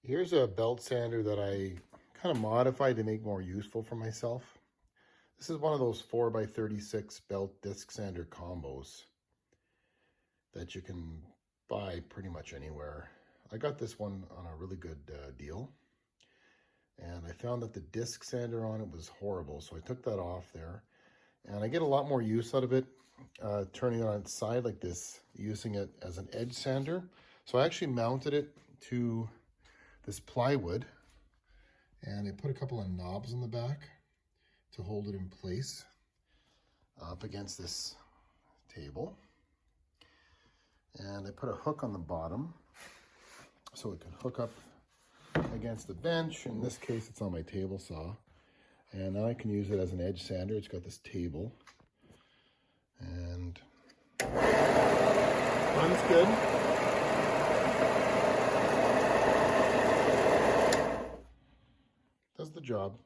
Here's a belt sander that I kind of modified to make more useful for myself. This is one of those 4x36 belt disc sander combos that you can buy pretty much anywhere. I got this one on a really good deal, and I found that the disc sander on it was horrible, so I took that off there. And I get a lot more use out of it, turning it on its side like this, using it as an edge sander. So I actually mounted it to this plywood, and I put a couple of knobs on the back to hold it in place up against this table. And I put a hook on the bottom so it can hook up against the bench. In this case, it's on my table saw. And now I can use it as an edge sander. It's got this table. And runs good. Does the job.